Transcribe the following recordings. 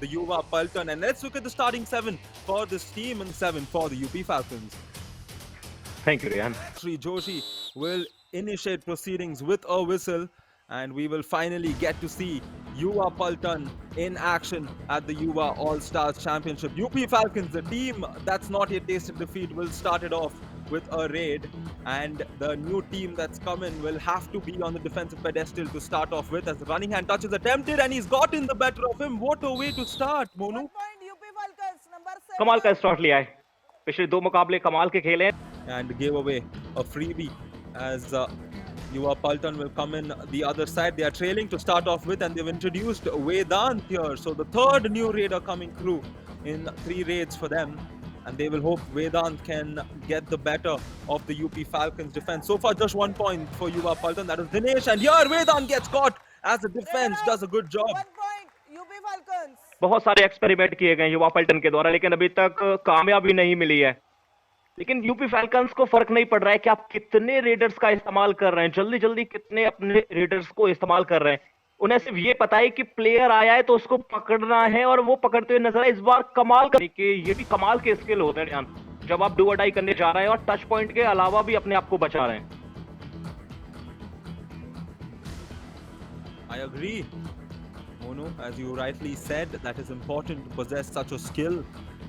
the Yuva Paltan. And let's look at the starting 7 for this team and 7 for the UP Falcons. Thank you, Rehan. Sri Joshi will initiate proceedings with a whistle, and we will finally get to see Yuva Paltan in action at the Yuva All-Stars Championship. UP Falcons, the team that's not yet tasted defeat, will start it off with a raid, and the new team that's coming will have to be on the defensive pedestal to start off with, as the running hand touch is attempted and he's gotten the better of him. What a way to start, Monu. कमाल का start लिया है, पिछले 2 मुकाबले कमाल के खेले हैं. And gave away a freebie as Yuva Paltan will come in the other side. They are trailing to start off with, and they've introduced Vedant here. So the third new raider coming through in 3 raids for them. And they will hope Vedant can get the better of the UP Falcons defense. So far, just 1 point for Yuva Paltan. That is Dinesh. And here Vedant gets caught as the defense does a good job. बहुत सारे experiment किए गए युवा पल्टन के द्वारा, लेकिन अभी तक कामयाबी नहीं मिली है. लेकिन यूपी फैल्कन्स को फर्क नहीं पड़ रहा है कि आप कितने रेडर्स का इस्तेमाल कर रहे हैं, जल्दी जल्दी कितने अपने रेडर्स को इस्तेमाल कर रहे हैं. उन्हें सिर्फ ये पता है कि प्लेयर आया है तो उसको पकड़ना है, और वो पकड़ते हुए नजर है. इस बार कमाल करने के ये भी कमाल के स्किल होते हैं ध्यान, जब आप डू और डाई करने जा रहे हैं और टच पॉइंट के अलावा भी अपने आप को बचा रहे हैं. I agree, Monu, as you rightly said, that is important to possess such a skill.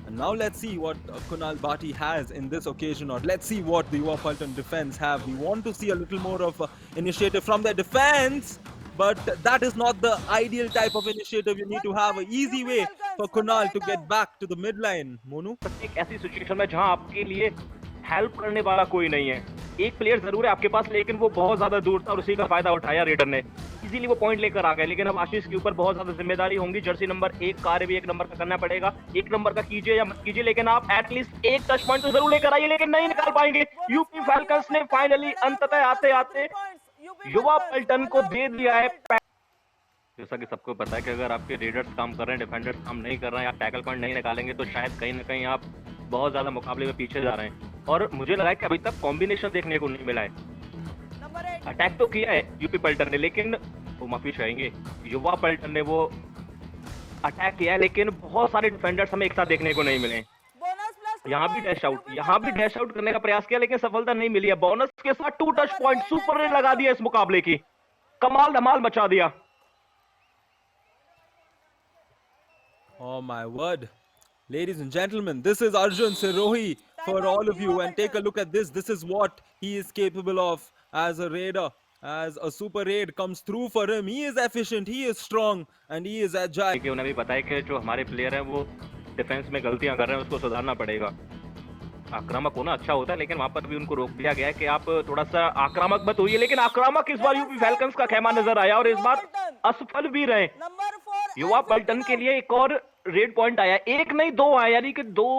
And now let's see what Kunal Bhati has in this occasion, or let's see what the Yuva Paltan defense have. We want to see a little more of initiative from their defense, but that is not the ideal type of initiative. You need to have an easy way for Kunal to get back to the midline, Monu. एक ऐसी situation में जहां आपके लिए help करने वाला कोई नहीं है. एक प्लेयर जरूर है आपके पास, लेकिन वो बहुत ज्यादा दूर था और उसी का फायदा उठाया रेडर ने. इजीली वो पॉइंट लेकर आ गए, लेकिन अब आशीष के ऊपर बहुत ज्यादा जिम्मेदारी होंगी. जर्सी नंबर 1 कार्य भी 1 नंबर का करना पड़ेगा. 1 नंबर का कीजिए या मत कीजिए, लेकिन आप एटलीस्ट एक टच पॉइंट तो जरूर लेकर आइए, लेकिन नहीं निकाल पाएंगे. यूपी फैल्कन्स ने फाइनली अंततः आते आते युवा पल्टन को दे दिया है. जैसा कि सबको पता है कि अगर आपके रेडर्स काम कर रहे हैं, डिफेंडर्स काम नहीं कर रहे हैं, आप टैकल पॉइंट नहीं निकालेंगे तो शायद कहीं ना कहीं आप बहुत ज्यादा मुकाबले में पीछे जा रहे हैं. और मुझे लगा है कि अभी तक कॉम्बिनेशन देखने को नहीं मिला है. अटैक तो किया है यूपी पल्टन ने, लेकिन वो माफी चाहेंगे, युवा पल्टन ने वो अटैक किया है, लेकिन बहुत सारे डिफेंडर्स हमें एक साथ देखने को नहीं मिले. यहाँ भी डैश आउट करने का प्रयास किया, लेकिन सफलता नहीं मिली है. बोनस के साथ 2 टच पॉइंट सुपर ने लगा दिया इस मुकाबले की. कमाल धमाल मचा दिया. Oh my word. Ladies and gentlemen, this is Arjun Sirohi for all of you, and take a look at this. This is what he is capable of as a raider. As a super raid comes through for him, he is efficient, he is strong, and he is agile. कि उन्हें भी पता है कि जो हमारे player हैं वो डिफेंस में गलतियां कर रहे हैं, उसको सुधारना पड़ेगा. आक्रामक होना अच्छा होता है, लेकिन वहां पर भी उनको रोक दिया गया है कि आप थोड़ा सा आक्रामक मत होइए. लेकिन आक्रामक इस बार यूपी फैल्कन्स का खेमा नजर आया, और इस बार असफल भी रहे. युवा पल्टन के लिए एक और रेड पॉइंट आया, 1 नहीं 2 आया, यानी कि 2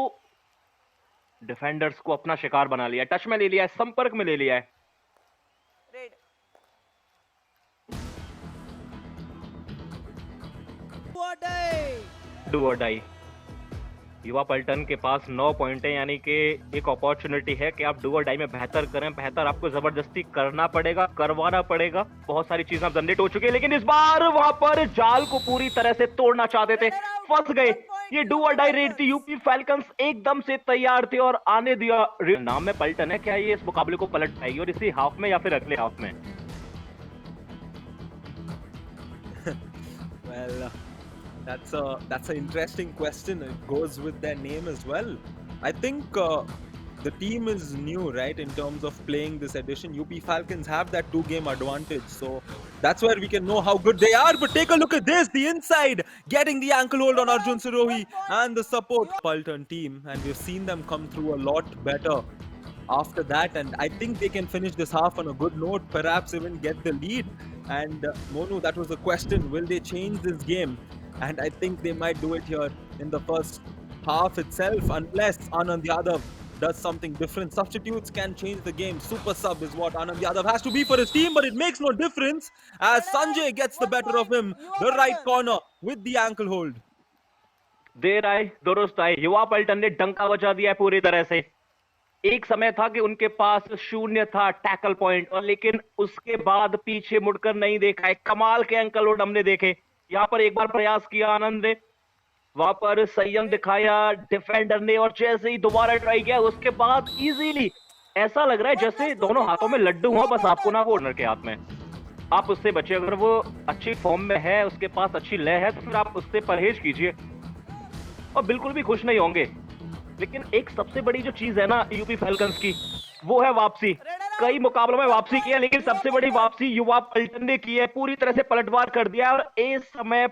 डिफेंडर्स को अपना शिकार बना लिया, टच में ले लिया है, संपर्क में ले लिया है. डू और डाई. युवा पल्टन के पास 9 पॉइंट है, यानी कि एक अपॉर्चुनिटी है कि आप डू और डाई में बेहतर करें. बेहतर आपको जबरदस्ती करना पड़ेगा, करवाना पड़ेगा. बहुत सारी चीजें जनरेट हो चुकी है, लेकिन इस बार वहां पर जाल को पूरी तरह से तोड़ना चाहते थे, फंस गए. ये डू और डाई रेड थी. यूपी फैल्कन्स एकदम से तैयार थे और आने दिया. नाम में पल्टन है, क्या ये इस मुकाबले को पलट पाएगी और इसी हाफ में या फिर अगले हाफ में? Well, that's an interesting question. It goes with their name as well. I think the team is new, right, in terms of playing this edition. UP Falcons have that 2-game advantage, so that's where we can know how good they are. But take a look at this, the inside, getting the ankle hold on Arjun Sirohi and the support Paltan team, and we've seen them come through a lot better after that, and I think they can finish this half on a good note, perhaps even get the lead. And Monu, that was the question, will they change this game? And I think they might do it here in the first half itself, unless Anand Yadav does something different. Substitutes can change the game. Super sub is what Anand Yadav has to be for his team, but it makes no difference as Sanjay gets the better of him, the right corner with the ankle hold. देर आए दुरुस्त आए, युवा पल्टन ने डंका बजा दिया है पूरी तरह से. एक समय था कि उनके पास 0 था टैकल पॉइंट, और लेकिन उसके बाद पीछे मुड़कर नहीं देखा है. कमाल के एंकल होल्ड हमने देखे. यहाँ पर एक बार प्रयास किया आनंद ने, वहां पर संयम दिखाया डिफेंडर ने, और जैसे ही दोबारा ट्राई किया उसके बाद इजीली ऐसा लग रहा है जैसे दोनों हाथों में लड्डू हो, बस आपको ना वो ओनर के हाथ में। आप उससे बचिए, अगर वो अच्छी फॉर्म में है, उसके पास अच्छी लय है, तो फिर आप उससे परहेज कीजिए और बिल्कुल भी खुश नहीं होंगे। लेकिन एक सबसे बड़ी जो चीज है ना यूपी फैल्कन्स की, वो है वापसी। कई मुकाबलों में वापसी की है, लेकिन सबसे बड़ी वापसी युवा पलटन ने की है, पूरी तरह से पलटवार कर दिया है। और इस समय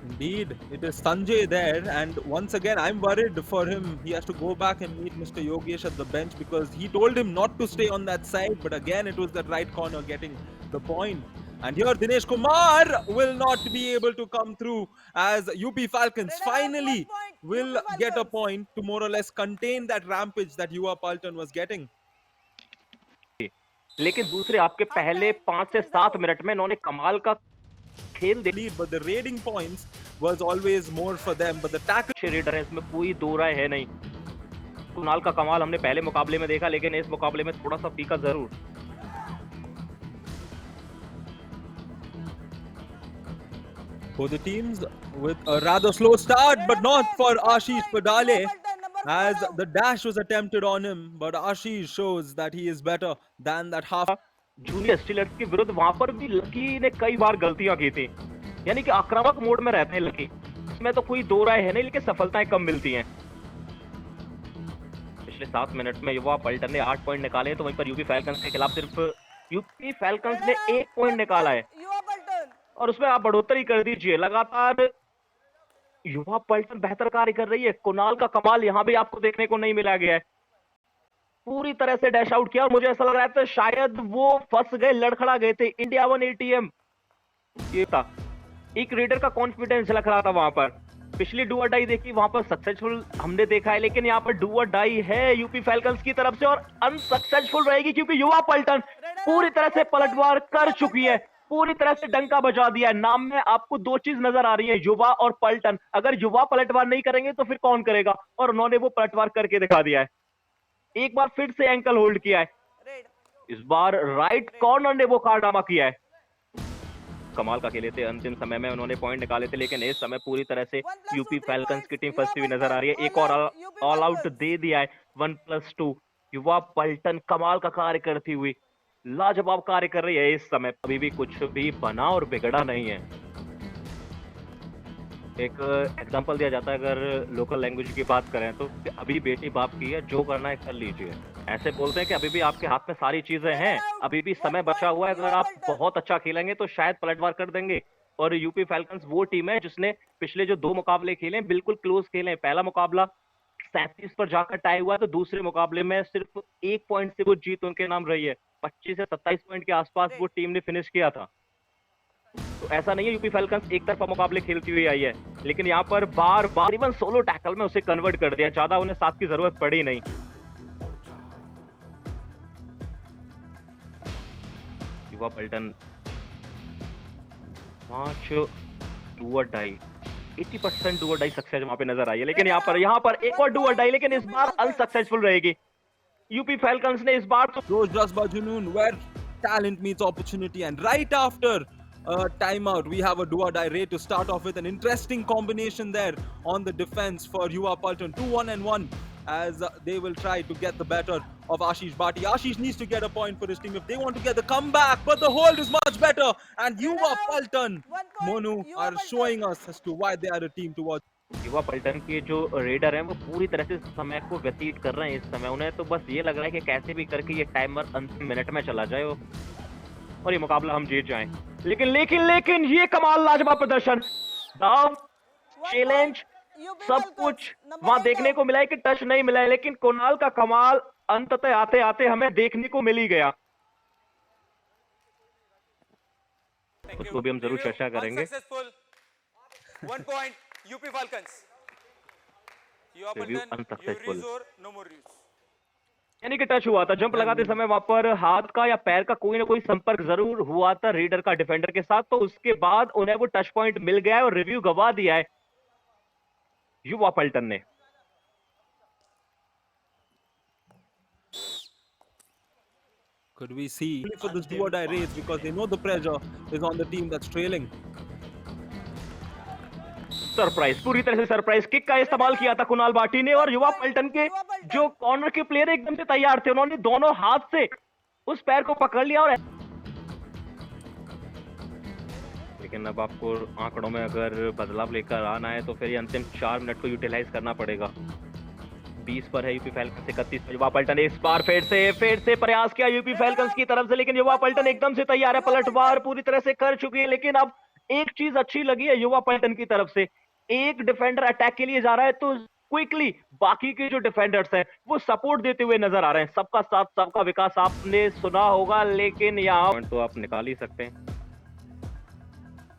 Indeed, it is Sanjay there, and once again, I'm worried for him. He has to go back and meet Mr. Yogesh at the bench because he told him not to stay on that side, but again, it was that right corner getting the point. And here, Dinesh Kumar will not be able to come through as UP Falcons finally will get a point to more or less contain that rampage that UA Paltan was getting. लेकिन दूसरे आपके पहले 5 से 7 minute में इन्होंने कमाल का खेल दे Lead, but the raiding points was always more for them. But the tackle. अच्छे रेडर है, इसमें कोई दो राय है नहीं। कुणाल का कमाल हमने पहले मुकाबले में देखा, लेकिन इस मुकाबले में थोड़ा सा फीका जरूर। For the teams with a rather slow start, but not for Ashish Padale, as the dash was attempted on him. But Ashish shows that he is better than that half. Junior stealers के विरुद्ध वहां पर भी lucky ने कई बार गलतियां की थी, यानी कि आक्रामक मोड में रहते हैं लकी, इसमें तो कोई दो राय है नहीं, लेकिन सफलताएं कम मिलती हैं। पिछले 7 मिनट में युवा पलटन ने 8 पॉइंट निकाले, तो वहीं पर यूपी फैल्कन्स के खिलाफ सिर्फ यूपी फैल्कन्स ने 1 पॉइंट निकाला है, और उसमें आप बढ़ोतरी कर दीजिए। लगातार युवा पलटन बेहतर कार्य कर रही है। कुणाल का कमाल यहाँ भी आपको देखने को नहीं मिला गया है, पूरी तरह से डैश आउट किया, और मुझे ऐसा लग रहा था शायद वो फंस गए, लड़खड़ा गए थे। इंडिया 1 ATM ये था, एक रेडर का कॉन्फिडेंस झलक रहा था वहां पर। पिछली डू और डाई देखी, वहां पर सक्सेसफुल हमने देखा है, लेकिन यहाँ पर डू और डाई है यूपी फैल्कन्स की तरफ से, और अनसक्सेसफुल रहेगी क्योंकि युवा पलटन पूरी तरह से पलटवार कर चुकी है, पूरी तरह से डंका बजा दिया है। नाम में आपको दो चीज नजर आ रही है, युवा और पलटन। अगर युवा पलटवार नहीं करेंगे तो फिर कौन करेगा, और उन्होंने वो पलटवार करके दिखा दिया है। एक बार फिर से एंकल होल्ड किया है, इस बार राइट कॉर्नर ने वो कारनामा किया है। कमाल का खेले थे, अंतिम समय में उन्होंने पॉइंट निकाले थे, लेकिन इस समय पूरी तरह से यूपी फैल्कन्स की टीम फंसती हुई नजर आ रही है। एक और ऑल आउट दे दिया है 1+2। युवा पलटन कमाल का कार्य करती हुई लाजवाब कार्य कर रही है इस समय, अभी भी कुछ भी बना और बिगड़ा नहीं है। एक एग्जांपल दिया जाता है, अगर लोकल लैंग्वेज की बात करें तो, अभी बेटी बाप की है, जो करना है कर लीजिए। ऐसे बोलते हैं कि अभी भी आपके हाथ में सारी चीजें हैं, अभी भी समय बचा हुआ है, अगर आप बहुत अच्छा खेलेंगे तो शायद पलटवार कर देंगे। और यूपी फैल्कन्स वो टीम है जिसने पिछले जो 2 मुकाबले खेले बिल्कुल क्लोज खेले। पहला मुकाबला 37 पर जाकर टाई हुआ, तो दूसरे मुकाबले में सिर्फ 1 पॉइंट से वो जीत उनके नाम रही है। 25 से 27 पॉइंट के आसपास वो टीम ने फिनिश किया था। तो ऐसा नहीं है यूपी फैल्कन्स एक तरफा मुकाबले खेलती हुई आई है, लेकिन यहाँ पर बार बार इवन सोलो टैकल में उसे कन्वर्ट कर दिया, ज्यादा उन्हें साथ की जरूरत पड़ी नहीं। युवा पलटन 5 डू और डाई, 80% डू और डाई सक्सेस वहां पे नजर आई है, लेकिन यहाँ पर एक और डू और डाई, लेकिन इस बार अनसक्सेसफुल रहेगी यूपी फैल्कन्स ने। इस बार तो Those just by Junoon, where talent meets opportunity, and right after timeout, we have a do or die raid to start off with. An interesting combination there on the defense for Yuva Paltan. 2-1-1 as they will try to get the better of Ashish Bhati. Ashish needs to get a point for his team if they want to get the comeback, but the hold is much better. And Yuva Paltan, Monu, are showing us as to why they are a team to watch. युवा पलटन के जो raider हैं वो पूरी तरह से समय को व्यतीत कर रहे हैं। इस समय उन्हें तो बस ये लग रहा है कि कैसे भी करके ये टाइमर अंतिम मिनट में चला जाए और ये मुकाबला हम जीत जाएं। लेकिन ये कमाल लाजवाब प्रदर्शन, दाव, चैलेंज, सब कुछ वहां देखने को मिला है कि टच नहीं मिला है, लेकिन कुणाल का कमाल अंततः आते आते हमें देखने को मिल ही गया। उसको भी हम जरूर चर्चा करेंगे। One point, UP Falcons. Review unsuccessful. No more reviews. यानी कि टच हुआ था, जंप लगाते समय वहां पर हाथ का या पैर का कोई ना कोई संपर्क जरूर हुआ था रेडर का डिफेंडर के साथ, तो उसके बाद उन्हें वो टच पॉइंट मिल गया है और रिव्यू गवा दिया है युवा पलटन ने। Could we see for this do or die race because they know the pressure is on the team that's trailing. Surprise, पूरी तरह से सरप्राइज किक का इस्तेमाल किया था कुणाल भाटी ने, और युवा पलटन के जो कॉर्नर के प्लेयर एकदम से तैयार थे, उन्होंने दोनों हाथ से उस पैर को पकड़ लिया। और लेकिन अब आपको आंकड़ों में अगर बदलाव लेकर आना है तो फिर ये अंतिम 4 मिनट को यूटिलाइज करना पड़ेगा। 20 पर है यूपी फैल्कन्स, 31 पर युवा पलटन। इस बार फिर से प्रयास किया यूपी फैल्कन्स की तरफ से, लेकिन युवा पलटन एकदम से तैयार है, पलटवार पूरी तरह से कर चुकी है। लेकिन अब एक चीज अच्छी लगी है युवा पलटन की तरफ से, एक डिफेंडर अटैक के लिए जा रहा है तो क्विकली बाकी के जो डिफेंडर्स हैं वो सपोर्ट देते हुए नजर आ रहे हैं। सबका साथ सबका विकास आपने सुना होगा, लेकिन यहाँ तो आप निकाल ही सकते हैं।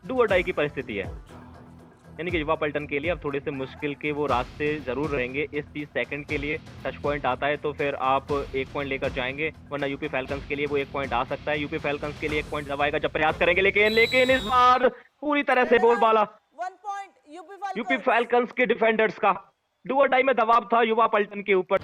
डू और डाई की परिस्थिति है, यानी कि युवा पलटन के लिए अब थोड़े से मुश्किल के वो रास्ते जरूर रहेंगे। इस 30 सेकंड के लिए टच पॉइंट आता है तो फिर आप 1 पॉइंट लेकर जाएंगे, वरना यूपी फैल्कन्स के लिए वो 1 पॉइंट आ सकता है। यूपी फैल्कन्स के लिए 1 पॉइंट जब आएगा जब प्रयास करेंगे, लेकिन इस बार पूरी तरह से बोलबाला 1 point यूपी फैल्कन्स के डिफेंडर्स का। डू और डाई में दबाव था युवा पलटन के ऊपर।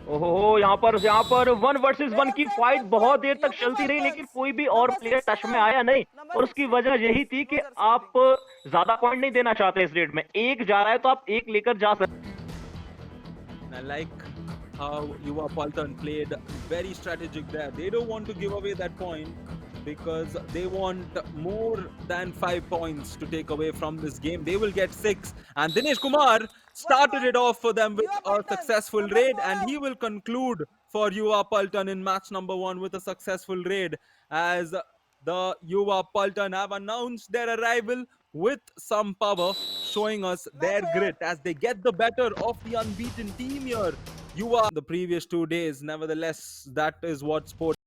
ओहो, यहाँ पर 1 वर्सेस 1 की फाइट बहुत देर तक चलती रही, लेकिन कोई भी और प्लेयर टच में आया नहीं, और उसकी वजह यही थी कि आप ज्यादा पॉइंट नहीं देना चाहते इस रेट में। 1 जा रहा है तो आप 1 लेकर जा सकते। I like how Yuva Paltan played very strategic there. They don't want to give away that point because they want more than 5 points to take away from this game. They will get 6, and Dinesh Kumar started it off for them with a successful raid, and he will conclude for Yuva Paltan in match number 1 with a successful raid, as the Yuva Paltan have announced their arrival with some power, showing us their grit as they get the better of the unbeaten team here. You are the previous 2 days. Nevertheless, that is what sport